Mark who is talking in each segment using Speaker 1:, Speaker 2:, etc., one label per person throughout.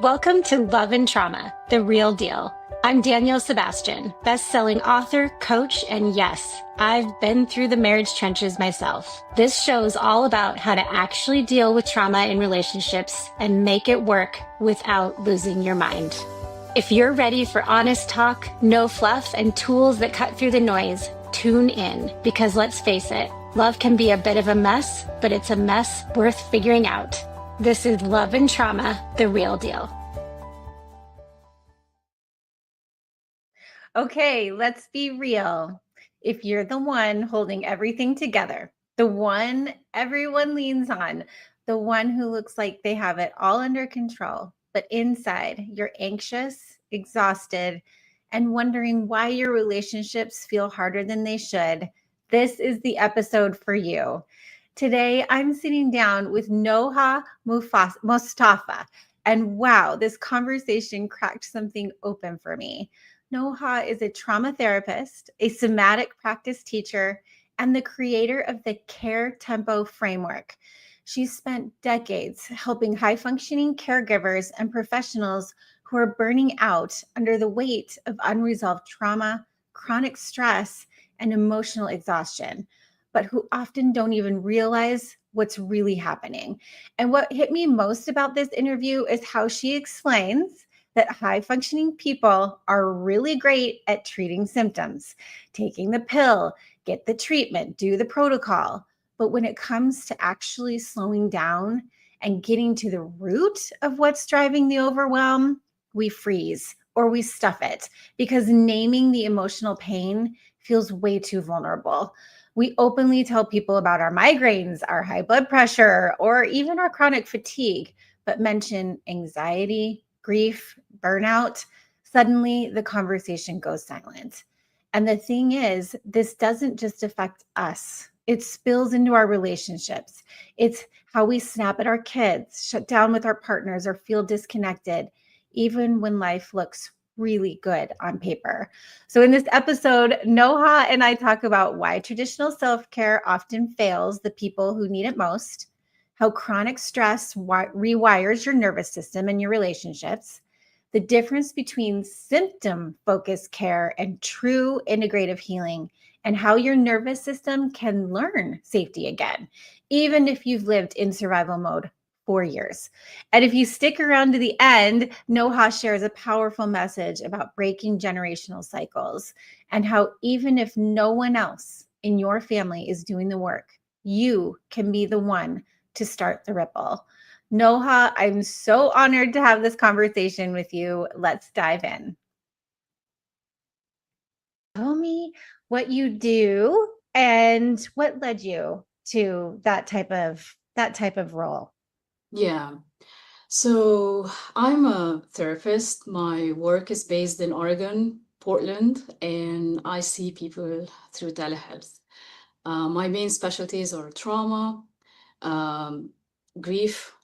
Speaker 1: Welcome to Love and Trauma, the real deal. I'm Danielle Sebastian, best-selling author, coach, and yes, I've been through the marriage trenches myself. This show is all about how to actually deal with trauma in relationships and make it work without losing your mind. If you're ready for honest talk, no fluff, and tools that cut through the noise, tune in, because let's face it, love can be a bit of a mess, but it's a mess worth figuring out. This is Love and Trauma, the real deal.
Speaker 2: Okay, let's be real. If you're the one holding everything together, the one everyone leans on, the one who looks like they have it all under control, but inside you're anxious, exhausted, and wondering why your relationships feel harder than they should, this is the episode for you. Today, I'm sitting down with Noha Mostafa, and wow, this conversation cracked something open for me. Noha is a trauma therapist, a somatic practice teacher, and the creator of the Care Tempo framework. She's spent decades helping high-functioning caregivers and professionals who are burning out under the weight of unresolved trauma, chronic stress, and emotional exhaustion, but who often don't even realize what's really happening. And what hit me most about this interview is how she explains that high-functioning people are really great at treating symptoms, taking the pill, get the treatment, do the protocol. But when it comes to actually slowing down and getting to the root of what's driving the overwhelm, we freeze or we stuff it because naming the emotional pain feels way too vulnerable. We openly tell people about our migraines, our high blood pressure, or even our chronic fatigue, but mention anxiety, grief, burnout, suddenly the conversation goes silent. And the thing is, this doesn't just affect us. It spills into our relationships. It's how we snap at our kids, shut down with our partners, or feel disconnected, even when life looks really good on paper. So in this episode, Noha and I talk about why traditional self-care often fails the people who need it most, how chronic stress rewires your nervous system and your relationships, the difference between symptom-focused care and true integrative healing, and how your nervous system can learn safety again, even if you've lived in survival mode for years. And if you stick around to the end, Noha shares a powerful message about breaking generational cycles and how even if no one else in your family is doing the work, you can be the one to start the ripple. Noha, I'm so honored to have this conversation with you. Let's dive in. Tell me what you do and what led you to that type of role.
Speaker 3: Yeah. So I'm a therapist. My work is based in Oregon, Portland, and I see people through telehealth. My main specialties are trauma, um, grief,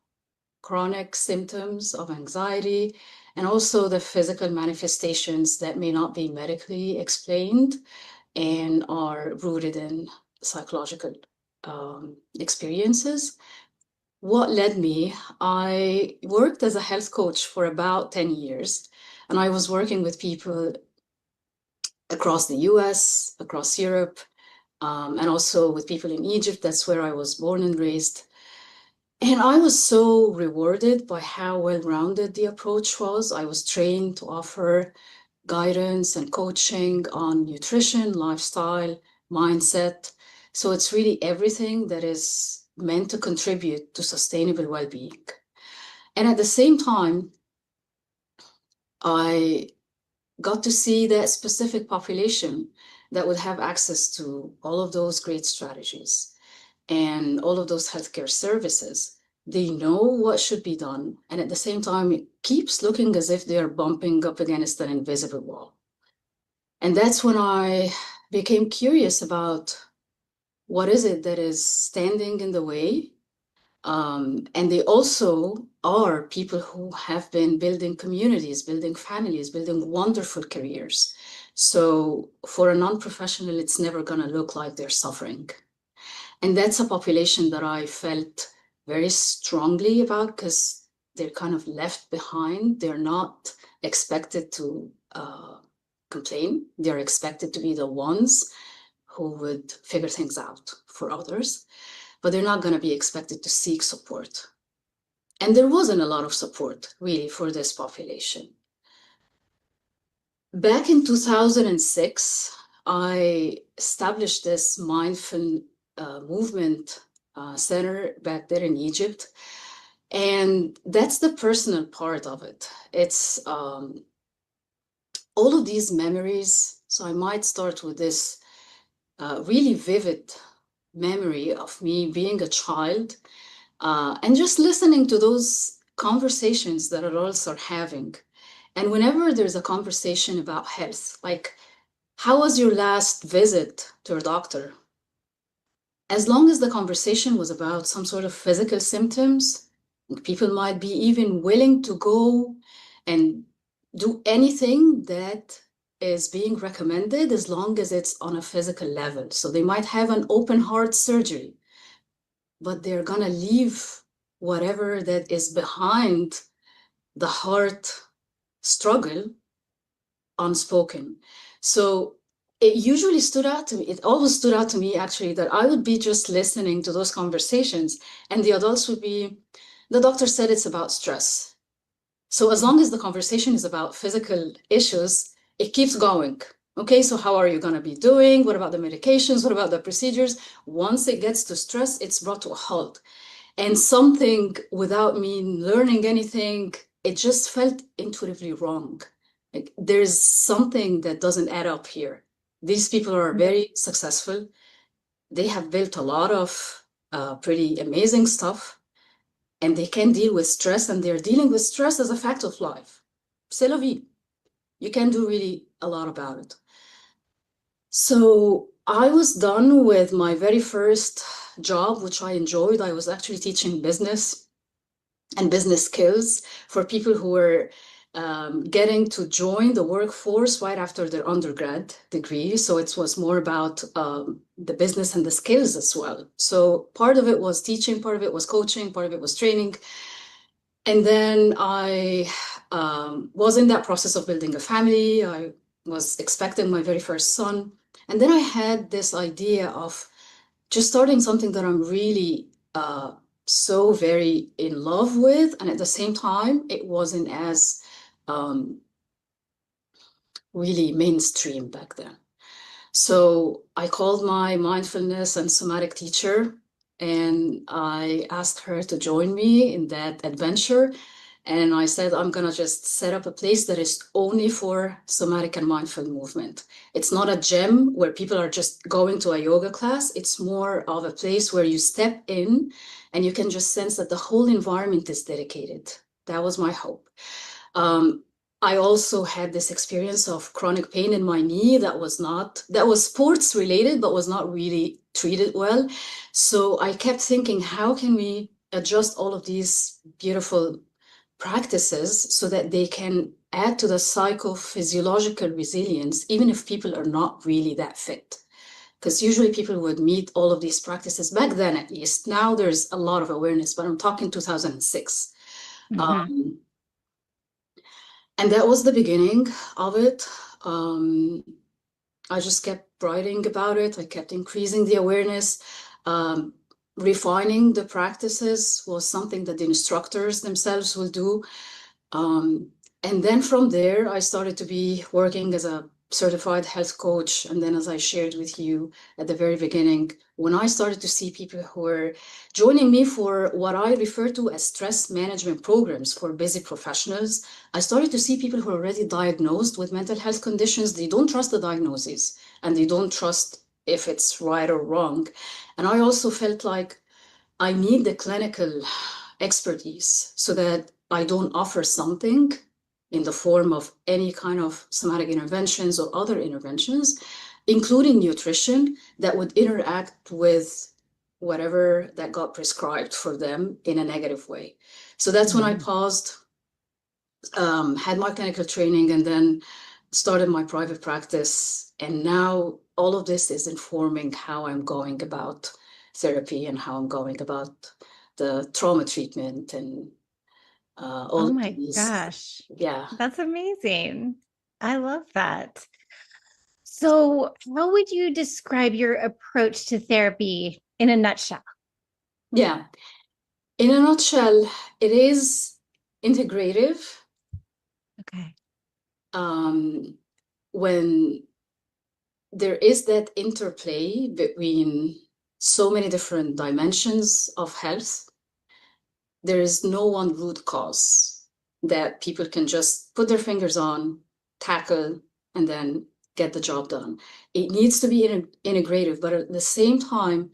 Speaker 3: chronic symptoms of anxiety, and also the physical manifestations that may not be medically explained and are rooted in psychological experiences. What led me? I worked as a health coach for about 10 years, and I was working with people across the US, across Europe, and also with people in Egypt. That's where I was born and raised. And I was so rewarded by how well-rounded the approach was. I was trained to offer guidance and coaching on nutrition, lifestyle, mindset. So it's really everything that is meant to contribute to sustainable well-being. And at the same time, I got to see that specific population that would have access to all of those great strategies and all of those healthcare services. They know what should be done. And at the same time, it keeps looking as if they're bumping up against an invisible wall. And that's when I became curious about what is it that is standing in the way. And they also are people who have been building communities, building families, building wonderful careers. So for a non-professional, it's never going to look like they're suffering. And that's a population that I felt very strongly about because they're kind of left behind. They're not expected to complain. They're expected to be the ones who would figure things out for others, but they're not going to be expected to seek support. And there wasn't a lot of support really for this population. Back in 2006, I established this mindful movement center back there in Egypt. And that's the personal part of it. It's all of these memories. So I might start with this really vivid memory of me being a child and just listening to those conversations that adults are having. And whenever there's a conversation about health, like, how was your last visit to a doctor? As long as the conversation was about some sort of physical symptoms, people might be even willing to go and do anything that is being recommended as long as it's on a physical level. So they might have an open heart surgery, but they're going to leave whatever that is behind the heart struggle unspoken. So it usually stood out to me. It always stood out to me, actually, that I would be just listening to those conversations and the adults would be, the doctor said it's about stress. So as long as the conversation is about physical issues, it keeps going. Okay, so how are you going to be doing? What about the medications? What about the procedures? Once it gets to stress, it's brought to a halt. And something, without me learning anything, it just felt intuitively wrong. Like, there's something that doesn't add up here. These people are very successful. They have built a lot of pretty amazing stuff, and they can deal with stress, and they're dealing with stress as a fact of life. C'est la vie. You can do really a lot about it. So I was done with my very first job, which I enjoyed. I was actually teaching business and business skills for people who were getting to join the workforce right after their undergrad degree. So it was more about the business and the skills as well. So part of it was teaching, part of it was coaching, part of it was training. And then I was in that process of building a family. I was expecting my very first son. And then I had this idea of just starting something that I'm really so very in love with. And at the same time, it wasn't as really mainstream back then. So I called my mindfulness and somatic teacher, and I asked her to join me in that adventure. And I said, I'm going to just set up a place that is only for somatic and mindful movement. It's not a gym where people are just going to a yoga class. It's more of a place where you step in and you can just sense that the whole environment is dedicated. That was my hope. I also had this experience of chronic pain in my knee that was sports related, but was not really treated well. So I kept thinking, how can we adjust all of these beautiful practices so that they can add to the psychophysiological resilience, even if people are not really that fit? Because usually people would meet all of these practices back then, at least. Now there's a lot of awareness, but I'm talking 2006.
Speaker 2: Mm-hmm.
Speaker 3: And that was the beginning of it. I just kept writing about it. I kept increasing the awareness. Refining the practices was something that the instructors themselves will do. And then from there, I started to be working as a certified health coach. And then, as I shared with you at the very beginning, when I started to see people who were joining me for what I refer to as stress management programs for busy professionals, I started to see people who are already diagnosed with mental health conditions. They don't trust the diagnosis and they don't trust if it's right or wrong. And I also felt like I need the clinical expertise so that I don't offer something in the form of any kind of somatic interventions or other interventions, including nutrition, that would interact with whatever that got prescribed for them in a negative way. So that's when I paused, had my clinical training, and then started my private practice. And now all of this is informing how I'm going about therapy and how I'm going about the trauma treatment and all
Speaker 2: Oh
Speaker 3: of
Speaker 2: my
Speaker 3: these.
Speaker 2: gosh.
Speaker 3: Yeah.
Speaker 2: That's amazing. I love that. So, how would you describe your approach to therapy in a nutshell?
Speaker 3: Yeah. In a nutshell, it is integrative.
Speaker 2: Okay.
Speaker 3: When there is that interplay between so many different dimensions of health, there is no one root cause that people can just put their fingers on, tackle, and then get the job done. It needs to be integrative, but at the same time,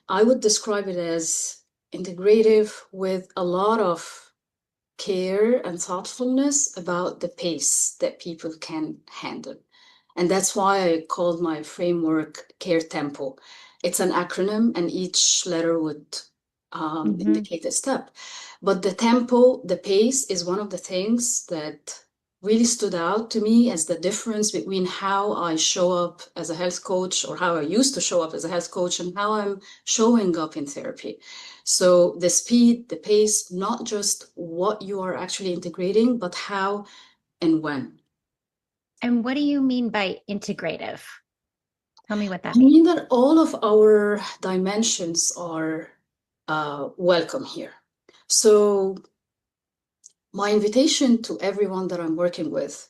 Speaker 3: I would describe it as integrative with a lot of care and thoughtfulness about the pace that people can handle. And that's why I called my framework Care Tempo. It's an acronym, and each letter would indicate a step. But the tempo, the pace, is one of the things that really stood out to me as the difference between how I show up as a health coach, or how I used to show up as a health coach, and how I'm showing up in therapy. So the speed, the pace, not just what you are actually integrating, but how and when.
Speaker 2: And what do you mean by integrative? Tell me what that
Speaker 3: I
Speaker 2: means.
Speaker 3: mean that all of our dimensions are welcome here. So my invitation to everyone that I'm working with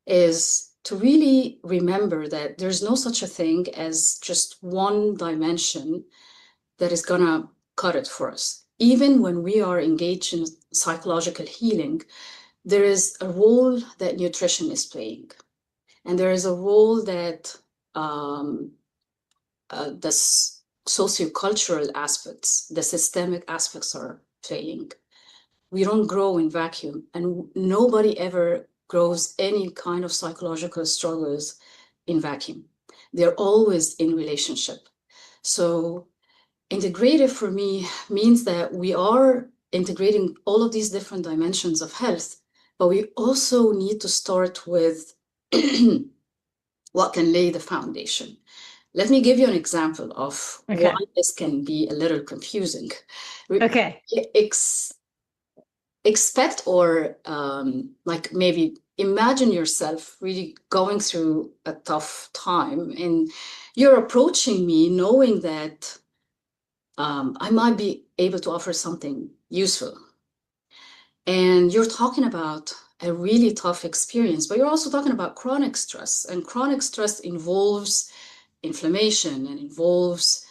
Speaker 3: is to really remember that there's no such a thing as just one dimension that is gonna cut it for us. Even when we are engaged in psychological healing, there is a role that nutrition is playing, and there is a role that the sociocultural aspects, the systemic aspects are playing. We don't grow in vacuum, and nobody ever grows any kind of psychological struggles in vacuum. They're always in relationship. So integrative for me means that we are integrating all of these different dimensions of health, but we also need to start with what can lay the foundation. Let me give you an example of why
Speaker 2: Okay.
Speaker 3: this can be a little confusing.
Speaker 2: Okay.
Speaker 3: Expect, or like maybe imagine yourself really going through a tough time, and you're approaching me knowing that I might be able to offer something useful. And you're talking about a really tough experience, but you're also talking about chronic stress. And chronic stress involves inflammation and involves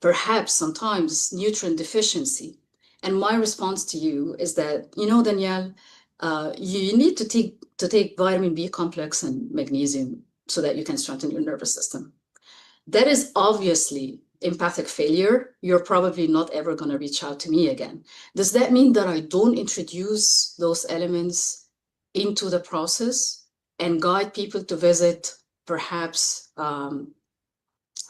Speaker 3: perhaps sometimes nutrient deficiency. And my response to you is that, Danielle, you need to take vitamin B complex and magnesium so that you can strengthen your nervous system. That is obviously empathic failure. You're probably not ever going to reach out to me again. Does that mean that I don't introduce those elements into the process and guide people to visit perhaps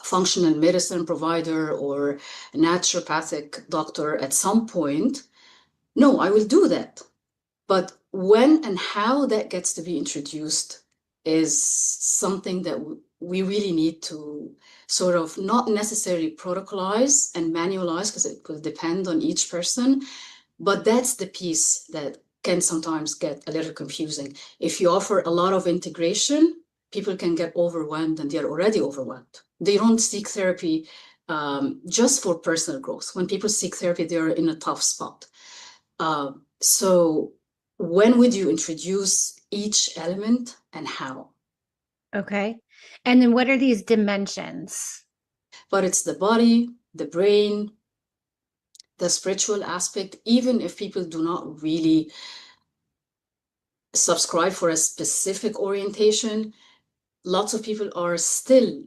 Speaker 3: functional medicine provider or a naturopathic doctor at some point? No, I will do that. But when and how that gets to be introduced is something that we really need to sort of not necessarily protocolize and manualize, because it will depend on each person. But that's the piece that can sometimes get a little confusing. If you offer a lot of integration, people can get overwhelmed, and they're already overwhelmed. They don't seek therapy just for personal growth. When people seek therapy, they're in a tough spot. So when would you introduce each element and how?
Speaker 2: Okay. And then what are these dimensions?
Speaker 3: But it's the body, the brain, the spiritual aspect. Even if people do not really subscribe for a specific orientation, lots of people are still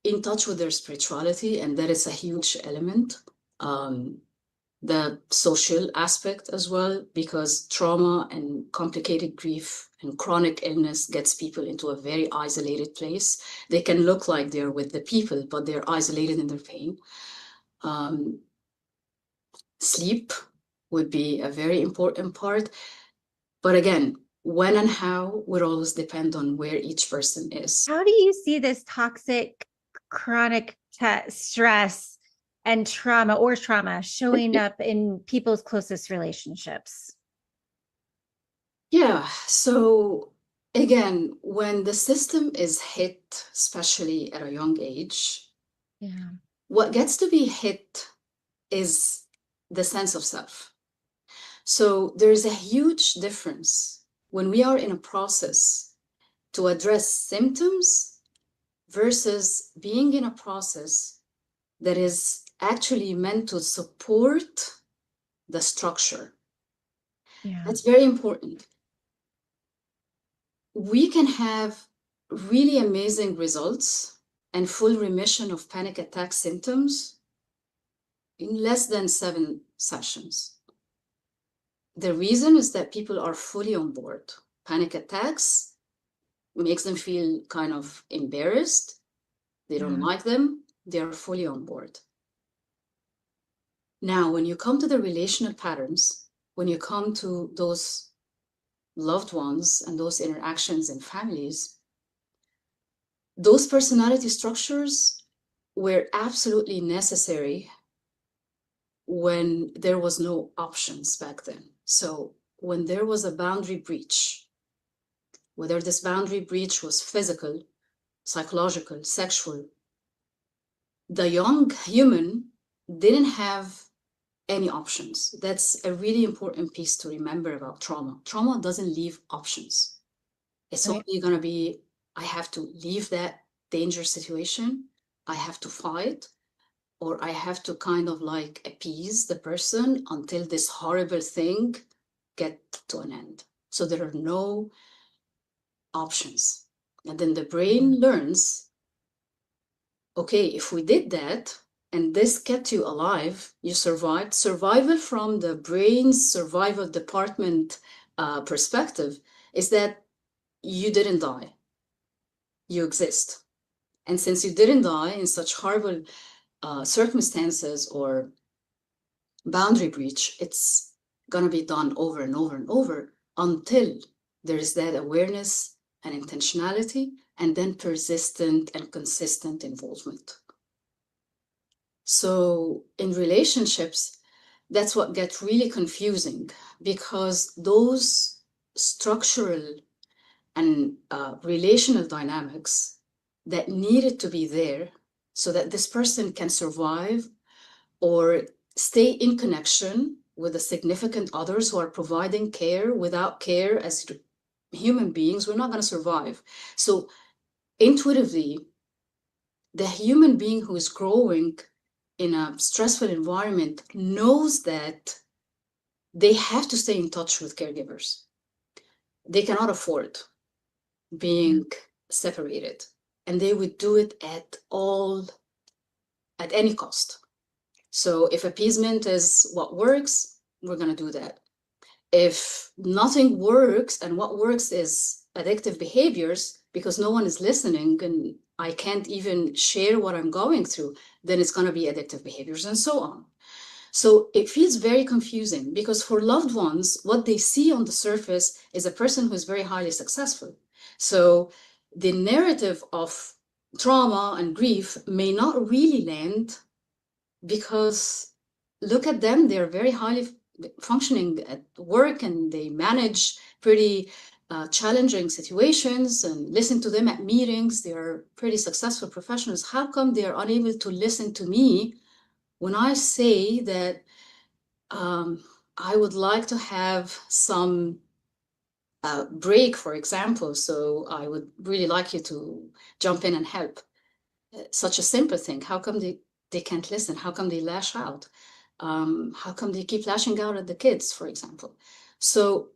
Speaker 3: in touch with their spirituality, and that is a huge element. The social aspect as well, because trauma and complicated grief and chronic illness gets people into a very isolated place. They can look like they're with the people, but they're isolated in their pain. Sleep would be a very important part. But again, when and how would always depend on where each person is.
Speaker 2: How do you see this toxic chronic stress and trauma showing up in people's closest relationships?
Speaker 3: Yeah. So again, when the system is hit, especially at a young age,
Speaker 2: Yeah.
Speaker 3: what gets to be hit is the sense of self. So there's a huge difference when we are in a process to address symptoms versus being in a process that is actually meant to support the structure.
Speaker 2: Yeah.
Speaker 3: That's very important. We can have really amazing results and full remission of panic attack symptoms in less than 7 sessions. The reason is that people are fully on board. Panic attacks makes them feel kind of embarrassed. They don't
Speaker 2: Yeah.
Speaker 3: like them. They are fully on board. Now, when you come to the relational patterns, when you come to those loved ones and those interactions in families, those personality structures were absolutely necessary when there was no options back then. So when there was a boundary breach, whether this boundary breach was physical, psychological, sexual, the young human didn't have any options. That's a really important piece to remember about trauma. Trauma doesn't leave options. It's
Speaker 2: Right.
Speaker 3: only going to be, I have to leave that dangerous situation, I have to fight, or I have to kind of like appease the person until this horrible thing get to an end. So there are no options. And then the brain learns, okay, if we did that and this kept you alive, you survived. Survival from the brain's survival department perspective is that you didn't die, you exist. And since you didn't die in such horrible circumstances or boundary breach, it's going to be done over and over and over until there is that awareness and intentionality and then persistent and consistent involvement. So in relationships, that's what gets really confusing, because those structural and relational dynamics that needed to be there so that this person can survive or stay in connection with the significant others who are providing care. Without care as human beings, we're not going to survive. So intuitively, the human being who is growing in a stressful environment knows that they have to stay in touch with caregivers. They cannot afford being separated, and they would do it at any cost. So if appeasement is what works, we're going to do that. If nothing works and what works is addictive behaviors because no one is listening and I can't even share what I'm going through, then it's going to be addictive behaviors and so on. So it feels very confusing because for loved ones, what they see on the surface is a person who is very highly successful. So the narrative of trauma and grief may not really land, because look at them, they're very highly functioning at work and they manage pretty challenging situations, and listen to them at meetings. They're pretty successful professionals. How come they're unable to listen to me when I say that I would like to have some break, for example, so I would really like you to jump in and help? Such a simple thing. How come they can't listen? How come they lash out? How come they keep lashing out at the kids, for example? So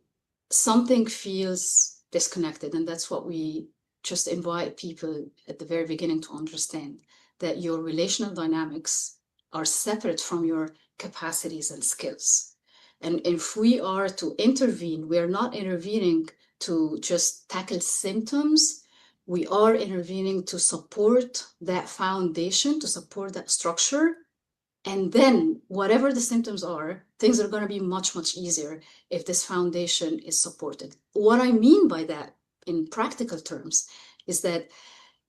Speaker 3: something feels disconnected, and that's what we just invite people at the very beginning to understand, that your relational dynamics are separate from your capacities and skills. And if we are to intervene, we are not intervening to just tackle symptoms. We are intervening to support that foundation, to support that structure. And then whatever the symptoms are, things are going to be much, much easier if this foundation is supported. What I mean by that in practical terms is that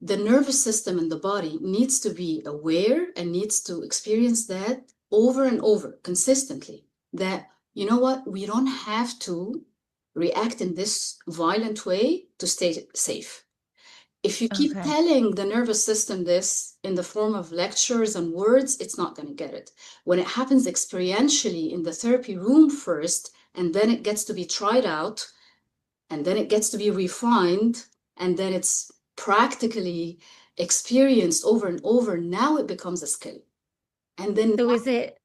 Speaker 3: the nervous system in the body needs to be aware and needs to experience that over and over consistently, that, you know what, we don't have to react in this violent way to stay safe. If you keep
Speaker 2: Okay.
Speaker 3: telling the nervous system this in the form of lectures and words, it's not going to get it. When it happens experientially in the therapy room first, and then it gets to be tried out, and then it gets to be refined, and then it's practically experienced over and over, now it becomes a skill. And then
Speaker 2: So is it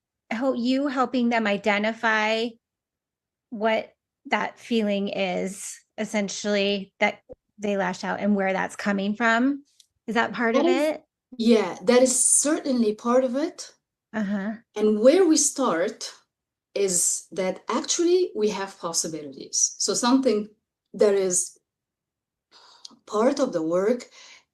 Speaker 2: you helping them identify what that feeling is, essentially, that they lash out and where that's coming from? Is that part of it?
Speaker 3: yeah, that is certainly part of it.
Speaker 2: Uh-huh.
Speaker 3: And where we start is that actually we have possibilities. So something that is part of the work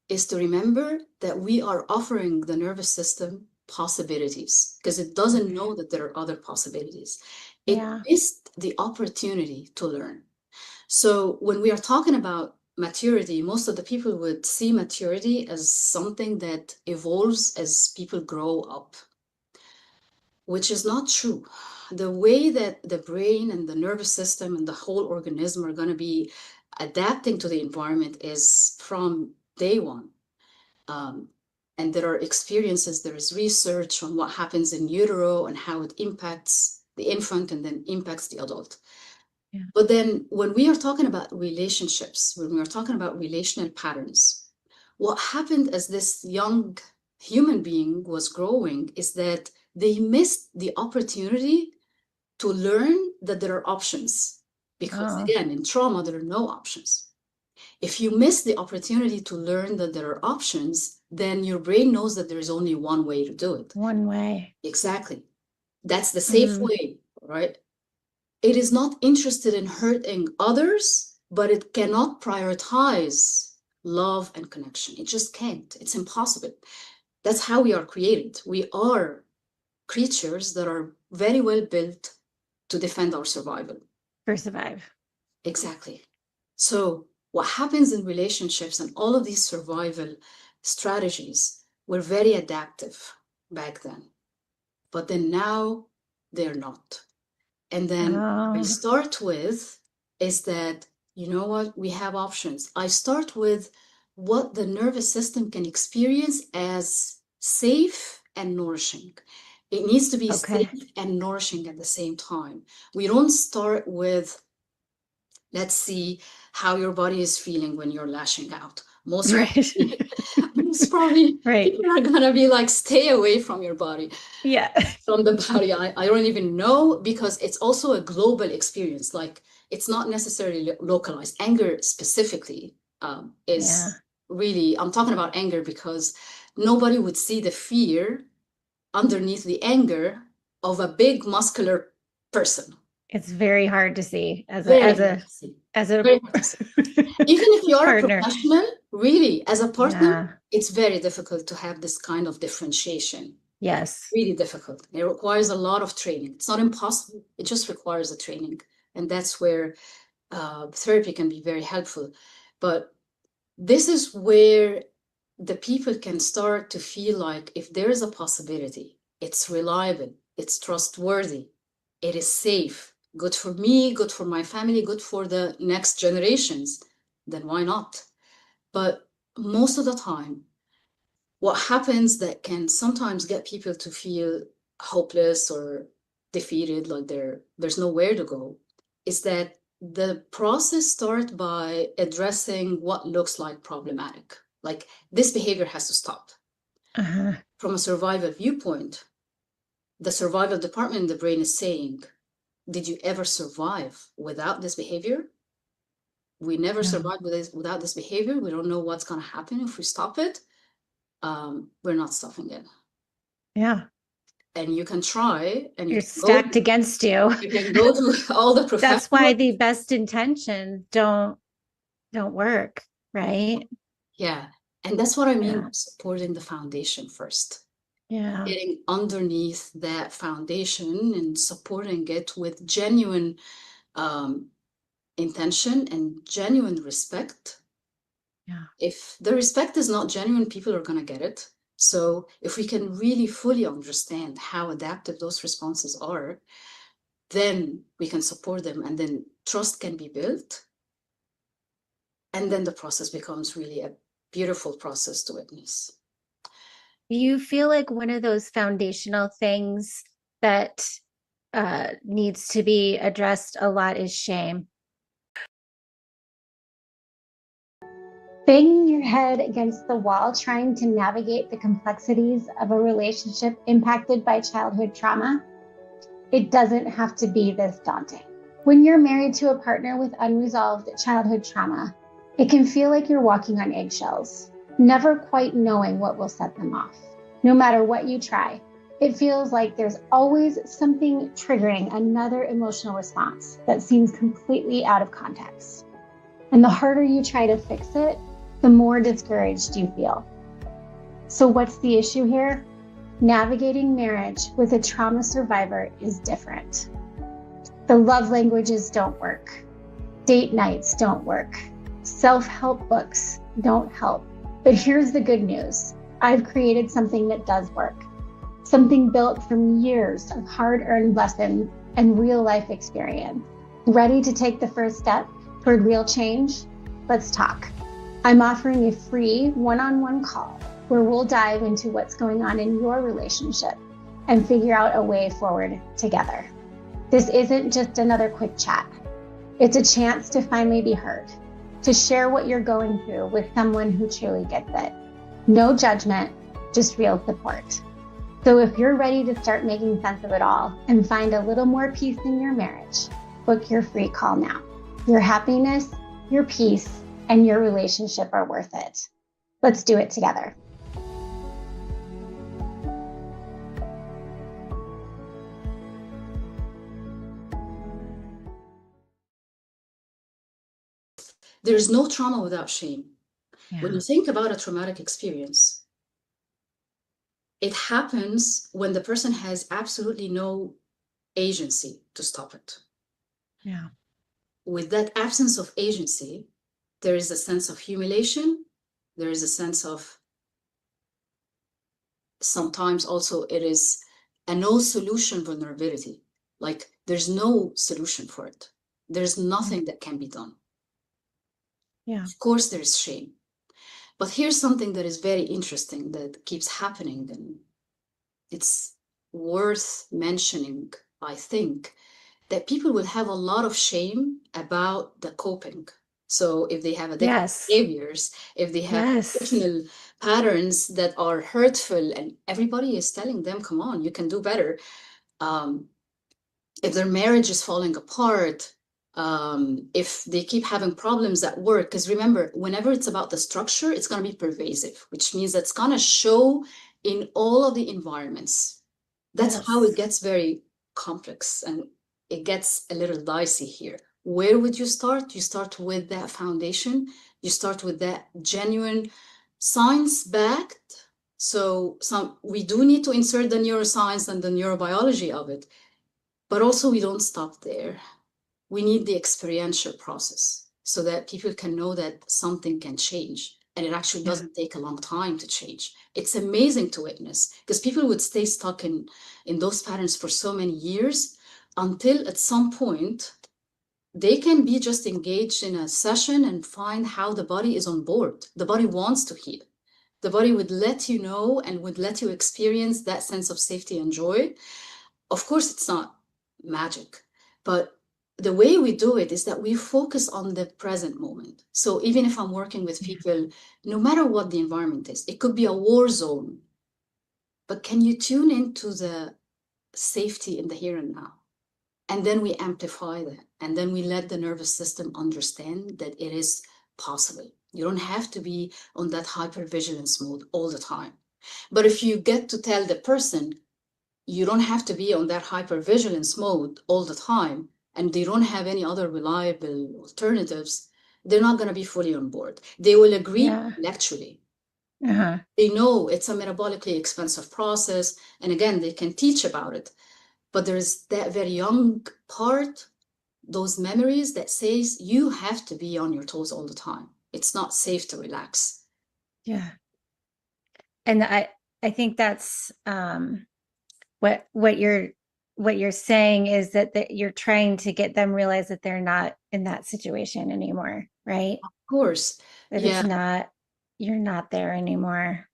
Speaker 3: is to remember that we are offering the nervous system possibilities, because it doesn't know that there are other possibilities. It
Speaker 2: Yeah.
Speaker 3: missed the opportunity to learn. So when we are talking about maturity, most of the people would see maturity as something that evolves as people grow up, which is not true. The way that the brain and the nervous system and the whole organism are going to be adapting to the environment is from day one. And there are experiences, there is research on what happens in utero and how it impacts the infant and then impacts the adult.
Speaker 2: Yeah.
Speaker 3: But then when we are talking about relationships, when we are talking about relational patterns, what happened as this young human being was growing is that they missed the opportunity to learn that there are options. Because again, in trauma, there are no options. If you miss the opportunity to learn that there are options, then your brain knows that there is only one way to do it.
Speaker 2: One way.
Speaker 3: Exactly. That's the safe way, right? It is not interested in hurting others, but it cannot prioritize love and connection. It just can't. It's impossible. That's how we are created. We are creatures that are very well built to defend our survival.
Speaker 2: For survive.
Speaker 3: Exactly. So what happens in relationships and all of these survival strategies were very adaptive back then. But then now they're not. And then I start with is that, you know what, we have options. I start with what the nervous system can experience as safe and nourishing. It needs to be safe and nourishing at the same time. We don't start with, let's see how your body is feeling when you're lashing out. Most probably people are gonna be like, stay away from your body.
Speaker 2: Yeah.
Speaker 3: From the body. I don't even know, because it's also a global experience. Like, it's not necessarily localized. Anger specifically is really, I'm talking about anger because nobody would see the fear underneath the anger of a big muscular person.
Speaker 2: It's very hard to see even
Speaker 3: if you are a professional, really, as a partner, it's very difficult to have this kind of differentiation.
Speaker 2: Yes.
Speaker 3: Really difficult. It requires a lot of training. It's not impossible. It just requires a training. And that's where therapy can be very helpful. But this is where the people can start to feel like, if there is a possibility, it's reliable, it's trustworthy, it is safe, good for me, good for my family, good for the next generations, then why not? But most of the time, what happens that can sometimes get people to feel hopeless or defeated, like there's nowhere to go, is that the process starts by addressing what looks like problematic. Like, this behavior has to stop. From a survival viewpoint, the survival department in the brain is saying, did you ever survive without this behavior? We never survived without this behavior. We don't know what's going to happen if we stop it. We're not stopping it.
Speaker 2: Yeah.
Speaker 3: And you can try, and
Speaker 2: you're stacked against you.
Speaker 3: You can go to all the professionals.
Speaker 2: That's why the best intentions don't work, right?
Speaker 3: Yeah. And that's what I mean by supporting the foundation first.
Speaker 2: Yeah.
Speaker 3: Getting underneath that foundation and supporting it with genuine intention and genuine respect.
Speaker 2: Yeah.
Speaker 3: If the respect is not genuine, people are going to get it. So if we can really fully understand how adaptive those responses are, then we can support them, and then trust can be built. And then the process becomes really a beautiful process to witness.
Speaker 2: Do you feel like one of those foundational things that needs to be addressed a lot is shame?
Speaker 1: Banging your head against the wall trying to navigate the complexities of a relationship impacted by childhood trauma? It doesn't have to be this daunting. When you're married to a partner with unresolved childhood trauma, it can feel like you're walking on eggshells, never quite knowing what will set them off. No matter what you try, it feels like there's always something triggering another emotional response that seems completely out of context. And the harder you try to fix it, the more discouraged you feel. So what's the issue here? Navigating marriage with a trauma survivor is different. The love languages don't work. Date nights don't work. Self-help books don't help. But here's the good news. I've created something that does work. Something built from years of hard-earned lessons and real-life experience. Ready to take the first step toward real change? Let's talk. I'm offering a free one-on-one call where we'll dive into what's going on in your relationship and figure out a way forward together. This isn't just another quick chat. It's a chance to finally be heard, to share what you're going through with someone who truly gets it. No judgment, just real support. So if you're ready to start making sense of it all and find a little more peace in your marriage, book your free call now. Your happiness, your peace, and your relationship are worth it. Let's do it together.
Speaker 3: There is no trauma without shame.
Speaker 2: Yeah.
Speaker 3: When you think about a traumatic experience, it happens when the person has absolutely no agency to stop it.
Speaker 2: Yeah.
Speaker 3: With that absence of agency, there is a sense of humiliation. There is a sense of, sometimes also it is a no solution vulnerability. Like there's no solution for it. There's nothing that can be done.
Speaker 2: Yeah.
Speaker 3: Of course, there is shame. But here's something that is very interesting that keeps happening, and it's worth mentioning, I think, that people will have a lot of shame about the coping. So if they have addictive
Speaker 2: Yes.
Speaker 3: behaviors, if they have
Speaker 2: Yes.
Speaker 3: emotional patterns that are hurtful, and everybody is telling them, come on, you can do better. If their marriage is falling apart, if they keep having problems at work, because remember, whenever it's about the structure, it's going to be pervasive, which means that's going to show in all of the environments. That's
Speaker 2: Yes.
Speaker 3: how it gets very complex, and it gets a little dicey here. Where would you start? You start with that foundation. You start with that genuine science-backed. So we do need to insert the neuroscience and the neurobiology of it, but also we don't stop there. We need the experiential process so that people can know that something can change, and it actually doesn't take a long time to change. It's amazing to witness, because people would stay stuck in those patterns for so many years until at some point they can be just engaged in a session and find how the body is on board. The body wants to heal. The body would let you know and would let you experience that sense of safety and joy. Of course, it's not magic, but the way we do it is that we focus on the present moment. So even if I'm working with people, no matter what the environment is, it could be a war zone, but can you tune into the safety in the here and now? And then we amplify that. And then we let the nervous system understand that it is possible. You don't have to be on that hypervigilance mode all the time. But if you get to tell the person, you don't have to be on that hypervigilance mode all the time, and they don't have any other reliable alternatives, they're not going to be fully on board. They will agree intellectually. They know it's a metabolically expensive process, and again, they can teach about it. But there's that very young part, those memories that says you have to be on your toes all the time. It's not safe to relax.
Speaker 2: Yeah. And I think that's what you're saying is that you're trying to get them realize that they're not in that situation anymore, right?
Speaker 3: Of course.
Speaker 2: That
Speaker 3: Yeah.
Speaker 2: it's not, you're not there anymore.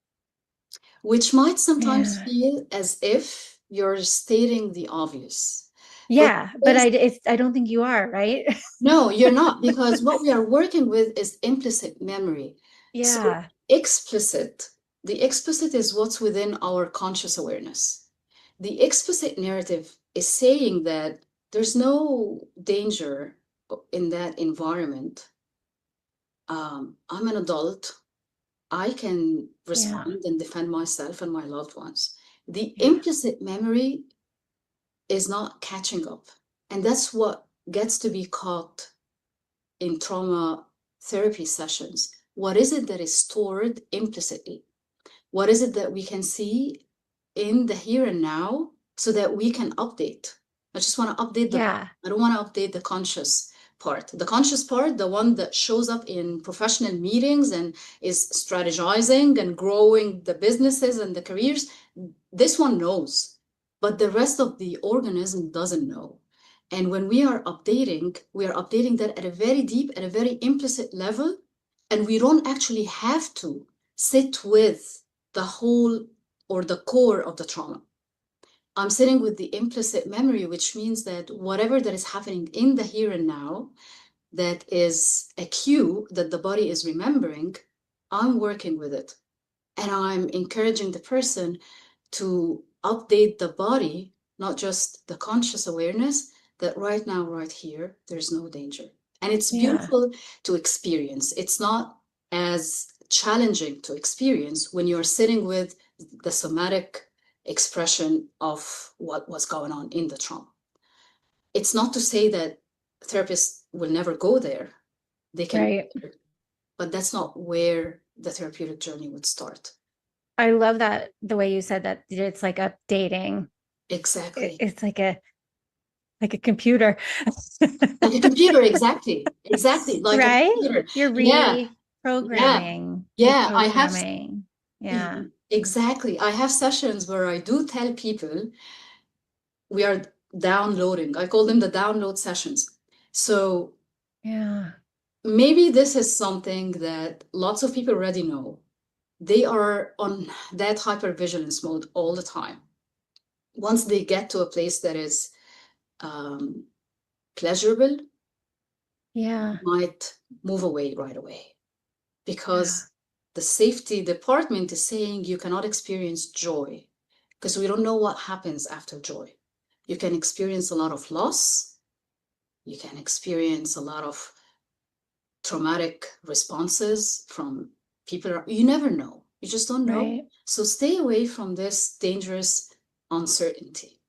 Speaker 3: Which might sometimes
Speaker 2: Yeah.
Speaker 3: feel as if you're stating the obvious.
Speaker 2: Yeah, but I don't think you are, right?
Speaker 3: No, you're not, because what we are working with is implicit memory. So
Speaker 2: Yeah.
Speaker 3: the explicit is what's within our conscious awareness. The explicit narrative is saying that there's no danger in that environment. I'm an adult. I can
Speaker 2: Yeah.
Speaker 3: respond and defend myself and my loved ones. The
Speaker 2: Yeah.
Speaker 3: implicit memory is not catching up. And that's what gets to be caught in trauma therapy sessions. What is it that is stored implicitly? What is it that we can see in the here and now so that we can update? I just want to update
Speaker 2: Yeah.
Speaker 3: I don't want to update the conscious part. The conscious part, the one that shows up in professional meetings and is strategizing and growing the businesses and the careers, this one knows, but the rest of the organism doesn't know. And when we are updating that at a very deep, at a very implicit level, and we don't actually have to sit with the whole or the core of the trauma. I'm sitting with the implicit memory, which means that whatever that is happening in the here and now, that is a cue that the body is remembering, I'm working with it. And I'm encouraging the person to update the body, not just the conscious awareness, that right now, right here, there's no danger. And it's
Speaker 2: Yeah.
Speaker 3: beautiful to experience. It's not as challenging to experience when you're sitting with the somatic expression of what was going on in the trauma. It's not to say that therapists will never go there. They can,
Speaker 2: Right.
Speaker 3: but that's not where the therapeutic journey would start.
Speaker 2: I love that the way you said that it's like updating.
Speaker 3: Exactly.
Speaker 2: It's like a computer.
Speaker 3: Like a computer, exactly. Exactly. Like a
Speaker 2: Right?
Speaker 3: computer.
Speaker 2: You're
Speaker 3: Yeah. Yeah.
Speaker 2: reprogramming.
Speaker 3: Yeah.
Speaker 2: Reprogramming. Yeah.
Speaker 3: Exactly. I have sessions where I do tell people we are downloading. I call them the download sessions. So
Speaker 2: Yeah.
Speaker 3: maybe this is something that lots of people already know. They are on that hypervigilance mode all the time. Once they get to a place that is pleasurable,
Speaker 2: Yeah.
Speaker 3: might move away right away
Speaker 2: Yeah.
Speaker 3: because the safety department is saying you cannot experience joy because we don't know what happens after joy. You can experience a lot of loss. You can experience a lot of traumatic responses from people. You never know. You just don't know.
Speaker 2: Right.
Speaker 3: So stay away from this dangerous uncertainty.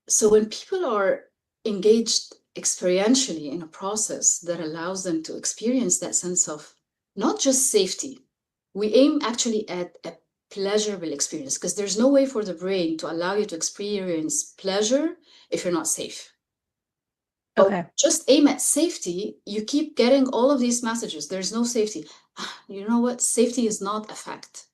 Speaker 3: So when people are engaged experientially in a process that allows them to experience that sense of not just safety, we aim actually at a pleasurable experience because there's no way for the brain to allow you to experience pleasure if you're not safe. But
Speaker 2: Okay.
Speaker 3: just aim at safety, you keep getting all of these messages. There's no safety. You know what? Safety is not a fact.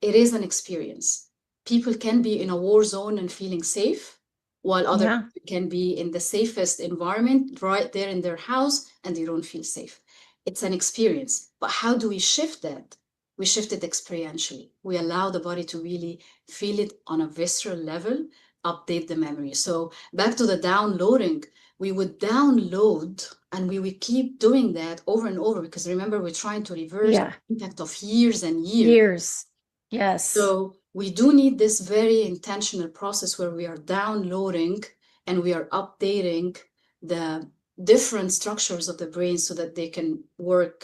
Speaker 3: It is an experience. People can be in a war zone and feeling safe, while other
Speaker 2: Yeah.
Speaker 3: people can be in the safest environment right there in their house and they don't feel safe. It's an experience. But how do we shift that? We shift it experientially. We allow the body to really feel it on a visceral level, update the memory. So back to the downloading, we would download and we would keep doing that over and over because remember, we're trying to reverse
Speaker 2: Yeah.
Speaker 3: the impact of years and years.
Speaker 2: Years. Yes.
Speaker 3: So we do need this very intentional process where we are downloading and we are updating the different structures of the brain so that they can work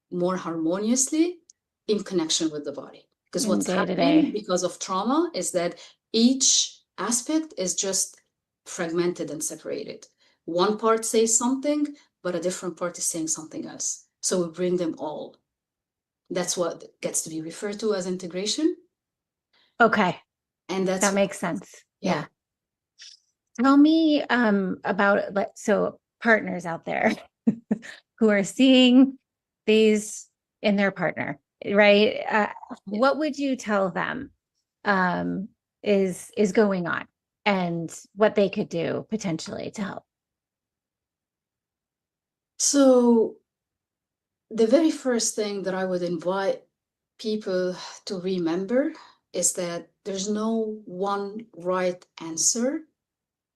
Speaker 3: more harmoniously in connection with the body. Because
Speaker 2: In
Speaker 3: what's
Speaker 2: day to
Speaker 3: happening
Speaker 2: day.
Speaker 3: because of trauma is that each aspect is just fragmented and separated. One part says something, but a different part is saying something else. So we bring them all. That's what gets to be referred to as integration.
Speaker 2: Okay.
Speaker 3: And that's
Speaker 2: That makes sense.
Speaker 3: yeah.
Speaker 2: Tell me about so partners out there. who are seeing these in their partner, right? What would you tell them is going on and what they could do potentially to help?
Speaker 3: So the very first thing that I would invite people to remember is that there's no one right answer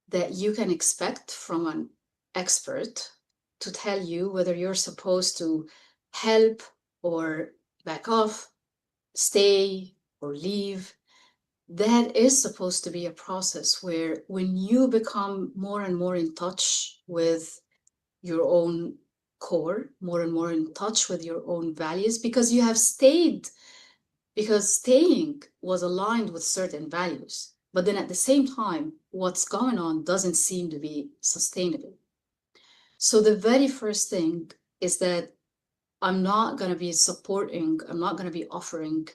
Speaker 3: that you can expect from an expert to tell you whether you're supposed to help or back off, stay or leave. That is supposed to be a process where when you become more and more in touch with your own core, more and more in touch with your own values, because you have stayed, because staying was aligned with certain values. But then at the same time, what's going on doesn't seem to be sustainable. So the very first thing is that I'm not going to be supporting, I'm not going to be offering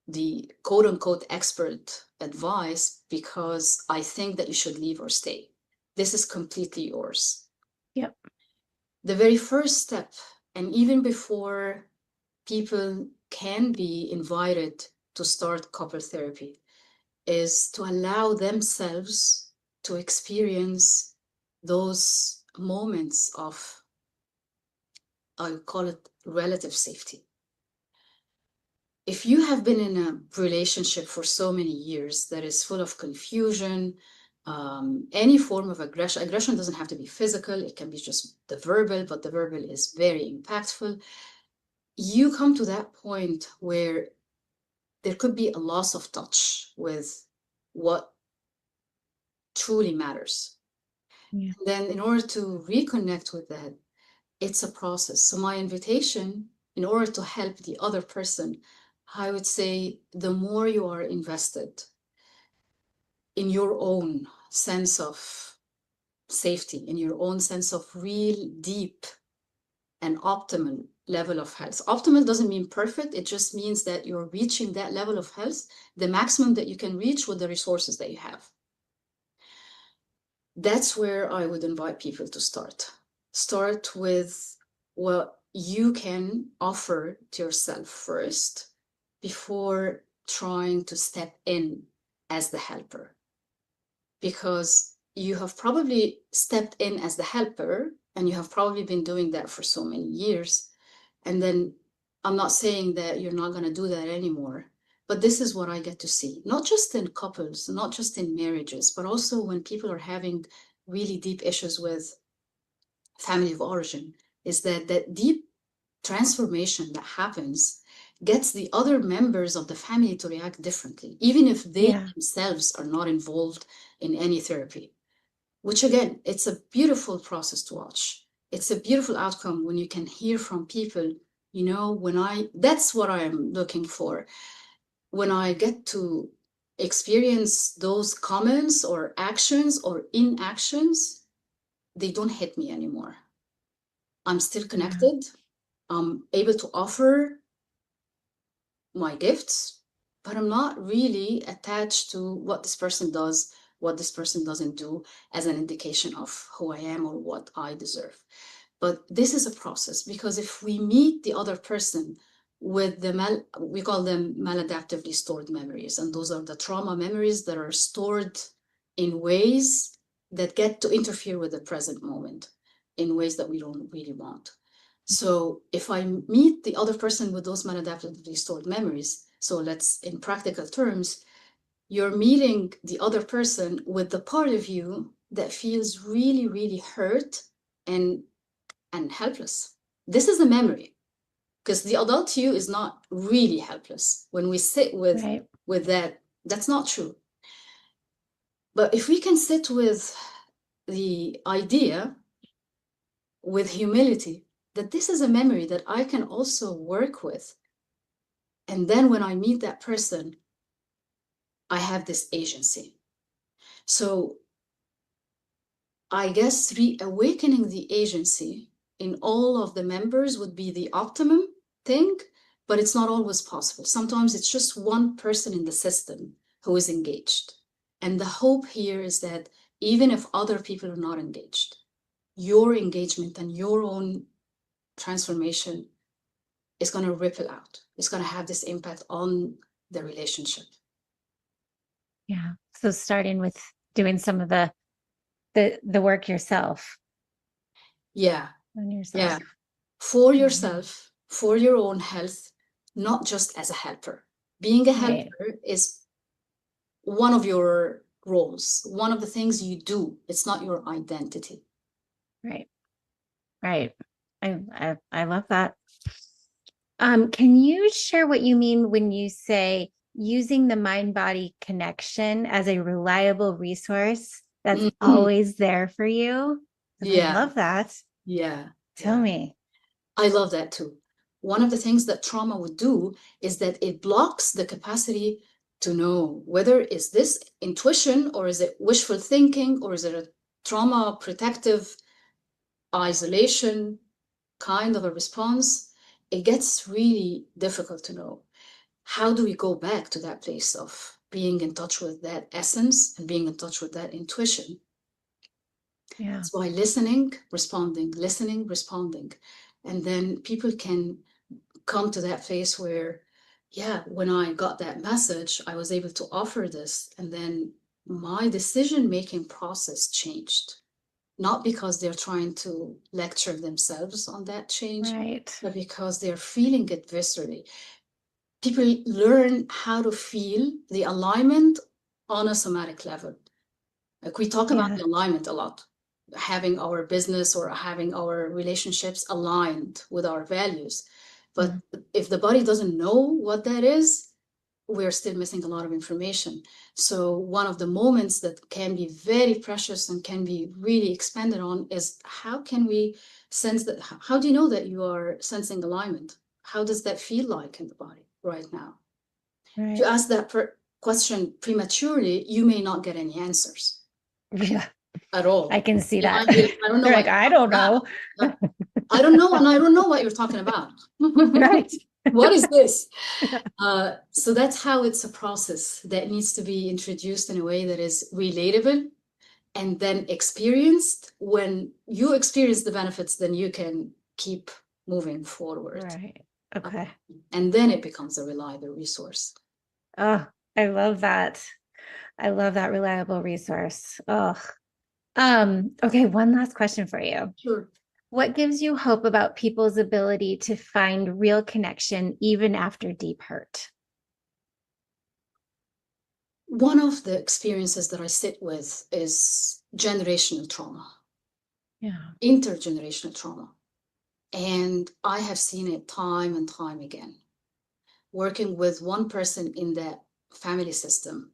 Speaker 3: the quote unquote expert advice because I think that you should leave or stay. This is completely yours.
Speaker 2: Yep.
Speaker 3: The very first step, and even before people can be invited to start couple therapy, is to allow themselves to experience those moments of, I call it relative safety. If you have been in a relationship for so many years that is full of confusion, any form of aggression doesn't have to be physical, it can be just the verbal, but the verbal is very impactful. You come to that point where there could be a loss of touch with what truly matters.
Speaker 2: Yeah.
Speaker 3: Then in order to reconnect with that, it's a process. So my invitation, in order to help the other person, I would say the more you are invested in your own sense of safety, in your own sense of real deep and optimal level of health. Optimal doesn't mean perfect. It just means that you're reaching that level of health, the maximum that you can reach with the resources that you have. That's where I would invite people to start. Start with what you can offer to yourself first before trying to step in as the helper. Because you have probably stepped in as the helper and you have probably been doing that for so many years. And then I'm not saying that you're not going to do that anymore, but this is what I get to see, not just in couples, not just in marriages, but also when people are having really deep issues with family of origin, is that that deep transformation that happens gets the other members of the family to react differently, even if they themselves are not involved in any therapy, which again, it's a beautiful process to watch. It's a beautiful outcome when you can hear from people, you know, that's what I'm looking for. When I get to experience those comments or actions or inactions, they don't hit me anymore. I'm still connected. I'm able to offer my gifts, but I'm not really attached to what this person does, what this person doesn't do as an indication of who I am or what I deserve. But this is a process, because if we meet the other person with we call them maladaptively stored memories, and those are the trauma memories that are stored in ways that get to interfere with the present moment in ways that we don't really want. So if I meet the other person with those maladaptively stored memories, so let's, in practical terms, you're meeting the other person with the part of you that feels really, really hurt and helpless. This is a memory, because the adult you is not really helpless. When we sit with that, that's not true. But if we can sit with the idea, with humility, that this is a memory that I can also work with. And then when I meet that person, I have this agency. So I guess reawakening the agency in all of the members would be the optimum thing, but it's not always possible. Sometimes it's just one person in the system who is engaged. And the hope here is that even if other people are not engaged, your engagement and your own transformation is going to ripple out. It's going to have this impact on the relationship.
Speaker 2: Yeah. So starting with doing some of the work yourself.
Speaker 3: Yeah.
Speaker 2: On yourself.
Speaker 3: Yeah. For yourself, for your own health, not just as a helper. Being a helper is one of your roles, one of the things you do. It's not your identity.
Speaker 2: Right. Right. I love that. Can you share what you mean when you say using the mind-body connection as a reliable resource that's always there for you?
Speaker 3: Yeah.
Speaker 2: I love that.
Speaker 3: Yeah.
Speaker 2: Tell me.
Speaker 3: I love that too. One of the things that trauma would do is that it blocks the capacity to know whether is this intuition or is it wishful thinking or is it a trauma protective isolation kind of a response. It gets really difficult to know. How do we go back to that place of being in touch with that essence and being in touch with that intuition?
Speaker 2: Yeah.
Speaker 3: It's by listening, responding, and then people can come to that place where, yeah, when I got that message, I was able to offer this, and then my decision-making process changed. Not because they're trying to lecture themselves on that change, but because they're feeling it viscerally. People learn how to feel the alignment on a somatic level. Like we talk about the alignment a lot, having our business or having our relationships aligned with our values. But if the body doesn't know what that is, we're still missing a lot of information. So one of the moments that can be very precious and can be really expanded on is how can we sense that? How do you know that you are sensing alignment? How does that feel like in the body right now? If you ask that question prematurely, you may not get any answers.
Speaker 2: Yeah.
Speaker 3: At all.
Speaker 2: I can see that.
Speaker 3: I don't know.
Speaker 2: Like, I don't know.
Speaker 3: I don't know, and I don't know what you're talking about.
Speaker 2: Right.
Speaker 3: What is this? So that's how it's a process that needs to be introduced in a way that is relatable and then experienced. When you experience the benefits, then you can keep moving forward.
Speaker 2: Right. Okay.
Speaker 3: And then it becomes a reliable resource.
Speaker 2: Oh, I love that. I love that reliable resource. Oh. Okay, one last question for you.
Speaker 3: Sure.
Speaker 2: What gives you hope about people's ability to find real connection even after deep hurt?
Speaker 3: One of the experiences that I sit with is generational trauma. Yeah. Intergenerational trauma. And I have seen it time and time again. Working with one person in that family system,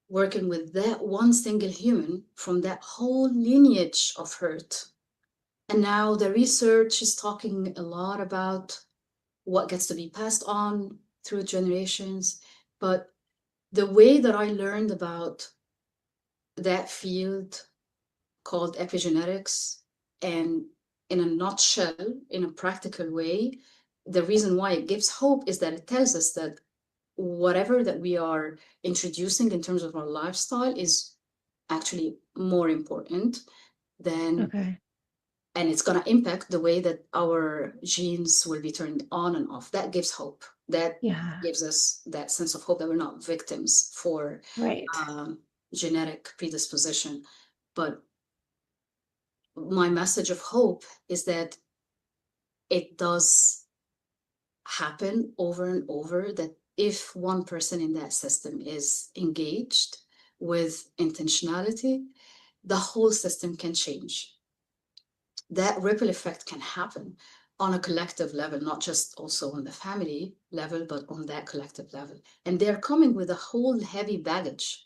Speaker 3: working with that one single human from that whole lineage of hurt. And now the research is talking a lot about what gets to be passed on through generations. But the way that I learned about that field called epigenetics, and in a nutshell, in a practical way, the reason why it gives hope is that it tells us that whatever that we are introducing in terms of our lifestyle is actually more important than, and it's going to impact the way that our genes will be turned on and off. That gives hope. That gives us that sense of hope that we're not victims for genetic predisposition. But my message of hope is that it does happen over and over, that if one person in that system is engaged with intentionality, the whole system can change. That ripple effect can happen on a collective level, not just also on the family level, but on that collective level. And they're coming with a whole heavy baggage,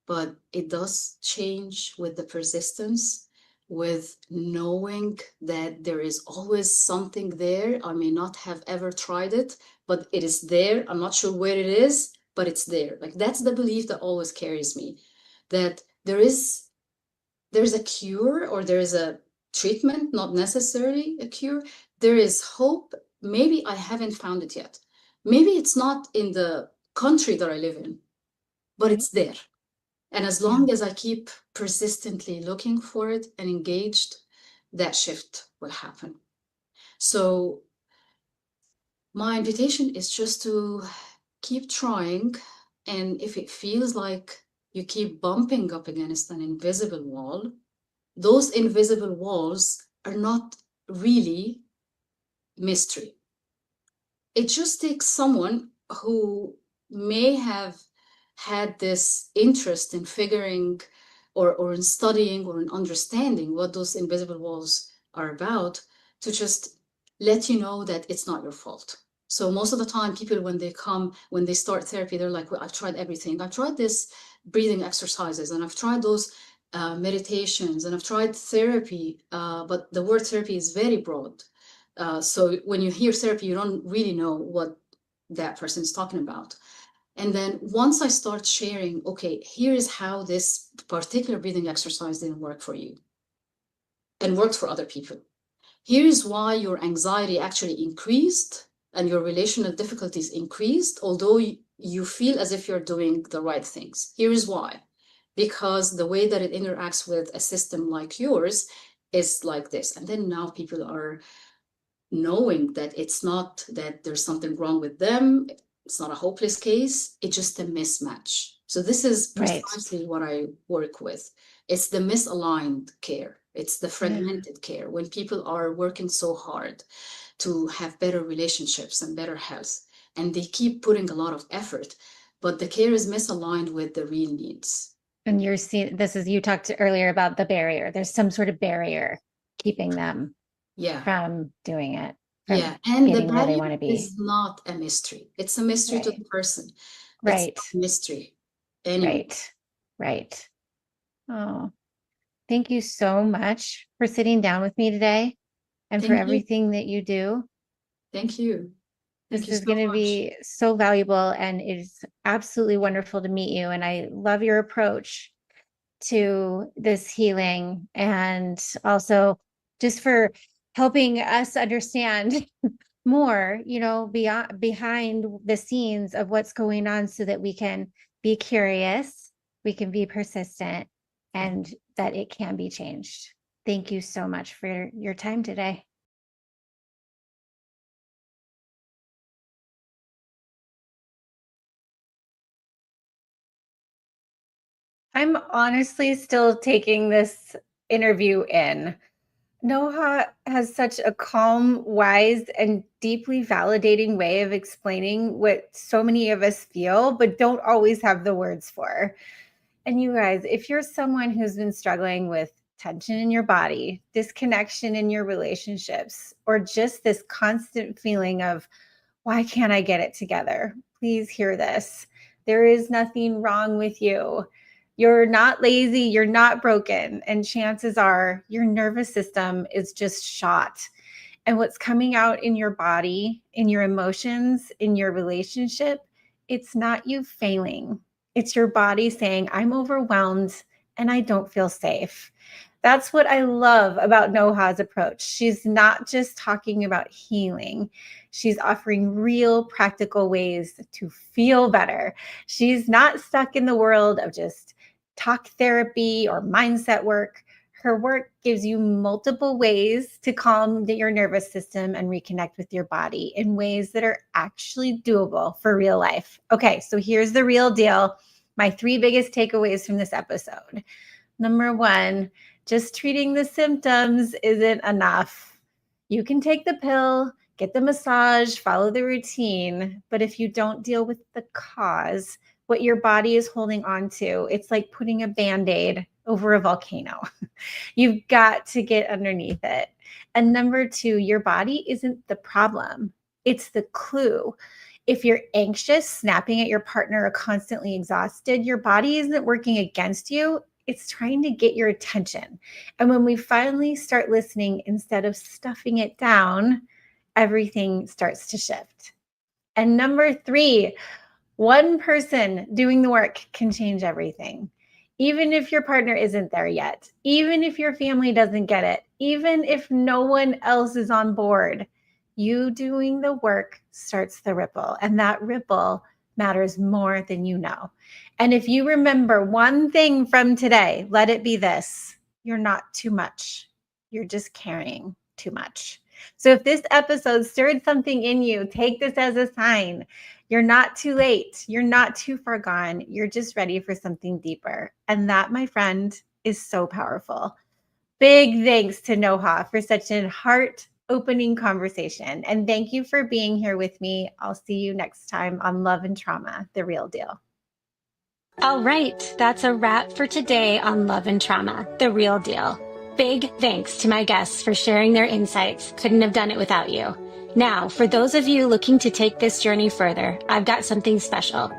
Speaker 3: but it does change with the persistence, with knowing that there is always something there. I may not have ever tried it, but it is there. I'm not sure where it is, but it's there. Like, that's the belief that always carries me, that there's a cure, or there is a treatment, not necessarily a cure. There is hope. Maybe I haven't found it yet. Maybe it's not in the country that I live in, but it's there. And as long as I keep persistently looking for it and engaged, that shift will happen. So my invitation is just to keep trying. And if it feels like you keep bumping up against an invisible wall, those invisible walls are not really mystery. It just takes someone who may have had this interest in figuring or in studying or in understanding what those invisible walls are about to just let you know that it's not your fault. So most of the time, people, when they start therapy, they're like, well, I've tried everything. I've tried this breathing exercises and I've tried those meditations and I've tried therapy, but the word therapy is very broad. So when you hear therapy, you don't really know what that person is talking about. And then once I start sharing, okay, here is how this particular breathing exercise didn't work for you and worked for other people. Here is why your anxiety actually increased and your relational difficulties increased, although you feel as if you're doing the right things. Here is why. Because the way that it interacts with a system like yours is like this. And then now people are knowing that it's not that there's something wrong with them, it's not a hopeless case, it's just a mismatch. So this is precisely what I work with. It's the misaligned care. It's the fragmented care when people are working so hard to have better relationships and better health, and they keep putting a lot of effort, but the care is misaligned with the real needs.
Speaker 2: And you're seeing, this is, you talked earlier about the barrier. There's some sort of barrier keeping them from doing it.
Speaker 3: And the barrier is not a mystery. It's a mystery to the person.
Speaker 2: Right.
Speaker 3: It's a mystery. Anyway.
Speaker 2: Right. Oh, thank you so much for sitting down with me today and for everything that you do.
Speaker 3: Thank you.
Speaker 2: This is going to be so valuable, and it's absolutely wonderful to meet you. And I love your approach to this healing, and also just for helping us understand more, beyond, behind the scenes of what's going on, so that we can be curious, we can be persistent, and that it can be changed. Thank you so much for your time today. I'm honestly still taking this interview in. Noha has such a calm, wise, and deeply validating way of explaining what so many of us feel, but don't always have the words for. And you guys, if you're someone who's been struggling with tension in your body, disconnection in your relationships, or just this constant feeling of, why can't I get it together? Please hear this. There is nothing wrong with you. You're not lazy, you're not broken, and chances are your nervous system is just shot. And what's coming out in your body, in your emotions, in your relationship, it's not you failing. It's your body saying, I'm overwhelmed and I don't feel safe. That's what I love about Noha's approach. She's not just talking about healing. She's offering real practical ways to feel better. She's not stuck in the world of just talk therapy or mindset work. Her work gives you multiple ways to calm your nervous system and reconnect with your body in ways that are actually doable for real life. Okay, so here's the real deal. My 3 biggest takeaways from this episode. Number 1, just treating the symptoms isn't enough. You can take the pill, get the massage, follow the routine, but if you don't deal with the cause, what your body is holding on to, it's like putting a Band-Aid over a volcano. You've got to get underneath it. And number 2, your body isn't the problem. It's the clue. If you're anxious, snapping at your partner, or constantly exhausted, your body isn't working against you. It's trying to get your attention. And when we finally start listening instead of stuffing it down, everything starts to shift. And number 3, one person doing the work can change everything. Even if your partner isn't there yet, even if your family doesn't get it, even if no one else is on board, you doing the work starts the ripple, and that ripple matters more than you know. And if you remember one thing from today, let it be this: you're not too much. You're just carrying too much. So if this episode stirred something in you, take this as a sign. You're not too late. You're not too far gone. You're just ready for something deeper. And that, my friend, is so powerful. Big thanks to Noha for such a heart-opening conversation. And thank you for being here with me. I'll see you next time on Love and Trauma, The Real Deal.
Speaker 1: All right, that's a wrap for today on Love and Trauma, The Real Deal. Big thanks to my guests for sharing their insights. Couldn't have done it without you. Now, for those of you looking to take this journey further, I've got something special.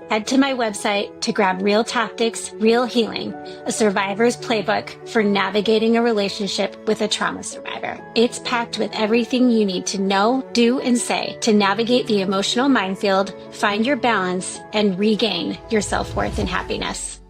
Speaker 1: Head to my website to grab Real Tactics, Real Healing, a survivor's playbook for navigating a relationship with a trauma survivor. It's packed with everything you need to know, do, and say to navigate the emotional minefield, find your balance, and regain your self-worth and happiness.